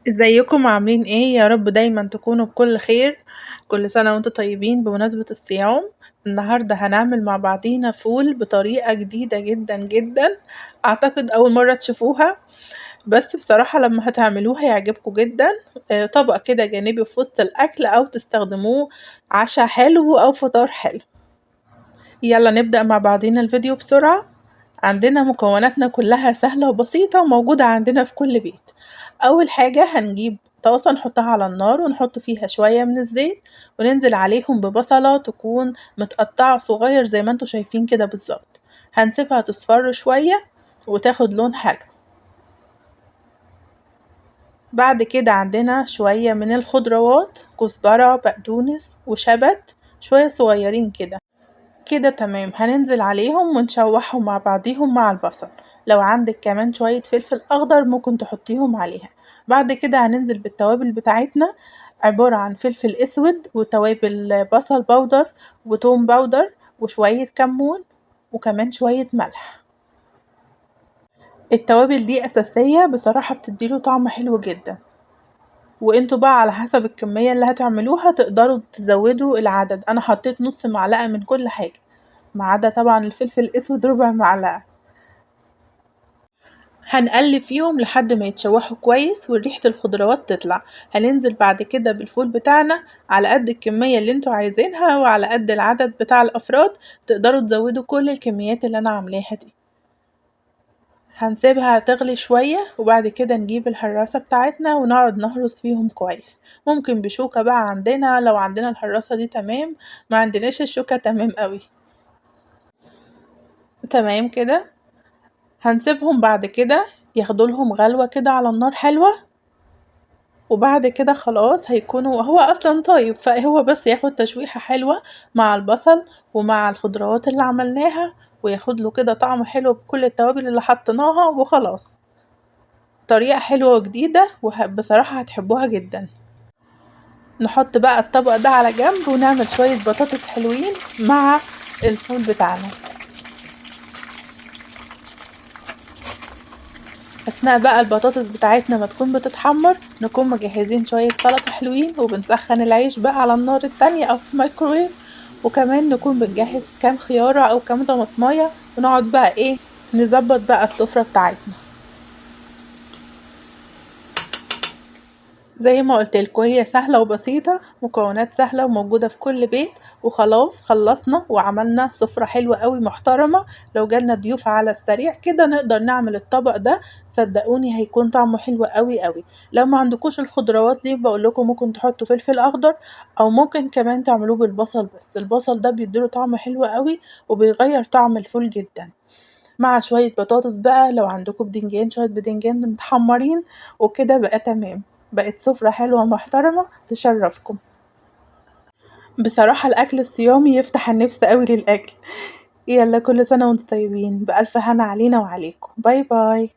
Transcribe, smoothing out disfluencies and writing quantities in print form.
ازيكم عاملين ايه؟ يا رب دايما تكونوا بكل خير. كل سنة وانتم طيبين بمناسبة الصيام. النهاردة هنعمل مع بعضينا فول بطريقة جديدة جدا جدا. اعتقد اول مرة تشوفوها، بس بصراحة لما هتعملوها هيعجبكم جدا. طبق كده جانبي في وسط الاكل او تستخدموه عشاء حلو او فطار حلو. يلا نبدأ مع بعضينا الفيديو بسرعة. عندنا مكوناتنا كلها سهلة وبسيطة وموجودة عندنا في كل بيت. أول حاجة هنجيب طاسة نحطها على النار ونحط فيها شوية من الزيت، وننزل عليهم ببصلة تكون متقطعة صغير زي ما انتوا شايفين كده بالظبط. هنسيبها تصفر شوية وتاخد لون حلو. بعد كده عندنا شوية من الخضروات، كزبرة، بقدونس وشبت، شوية صغيرين كده. كده تمام، هننزل عليهم ونشوحهم مع بعضيهم مع البصل. لو عندك كمان شوية فلفل أخضر ممكن تحطيهم عليها. بعد كده هننزل بالتوابل بتاعتنا، عبارة عن فلفل أسود وتوابل بصل بودر وتوم بودر وشوية كمون وكمان شوية ملح. التوابل دي أساسية بصراحة، بتديله طعم حلو جدا. وانتوا بقى على حسب الكمية اللي هتعملوها تقدروا تزودوا العدد. انا حطيت نص معلقة من كل حاجة، ما عدا طبعا الفلفل الاسود ربع معلقة. هنقلب فيهم لحد ما يتشوحوا كويس وريحة الخضروات تطلع. هننزل بعد كده بالفول بتاعنا على قد الكمية اللي انتوا عايزينها وعلى قد العدد بتاع الافراد. تقدروا تزودوا كل الكميات اللي انا عاملاها دي. هنسيبها تغلي شوية وبعد كده نجيب الحراسة بتاعتنا ونقعد نهرس فيهم كويس. ممكن بشوكة بقى، عندنا لو عندنا الحراسة دي تمام، ما عندناش الشوكة تمام قوي. تمام كده. هنسيبهم بعد كده ياخدولهم غلوة كده على النار حلوة، وبعد كده خلاص هيكونوا، هو اصلا طيب فهو بس ياخد تشويحة حلوة مع البصل ومع الخضروات اللي عملناها، وياخد له كده طعم حلو بكل التوابل اللي حطيناها وخلاص. طريقة حلوة وجديدة وبصراحة هتحبوها جدا. نحط بقى الطبق ده على جنب ونعمل شوية بطاطس حلوين مع الفول بتاعنا. اثناء بقى البطاطس بتاعتنا ما تكون بتتحمر، نكون مجهزين شوية سلطة حلوين وبنسخن العيش بقى على النار التانية او في مايكرويف. وكمان نكون بنجهز كام خيارة او كام طماطمية، ونقعد بقى ايه، نظبط بقى السفرة بتاعتنا. زي ما قلتلكوا هي سهلة وبسيطة، مكونات سهلة وموجودة في كل بيت. وخلاص خلصنا وعملنا سفرة حلوة قوي محترمة. لو جالنا ضيوف على السريع كده نقدر نعمل الطبق ده، صدقوني هيكون طعمه حلو قوي قوي. لو ما عندكوش الخضروات دي بقولكوا ممكن تحطوا فلفل اخضر، او ممكن كمان تعملوه بالبصل، بس البصل ده بيديله طعم حلو قوي وبيغير طعم الفول جدا. مع شوية بطاطس بقى، لو عندكم بدنجان شوية بدنجان متحمرين، وكده بقى تمام. بقت سفرة حلوة محترمة تشرفكم. بصراحة الأكل الصيامي يفتح النفس قوي للأكل. يلا كل سنة وانتم طيبين، بألف هنا علينا وعليكم. باي باي.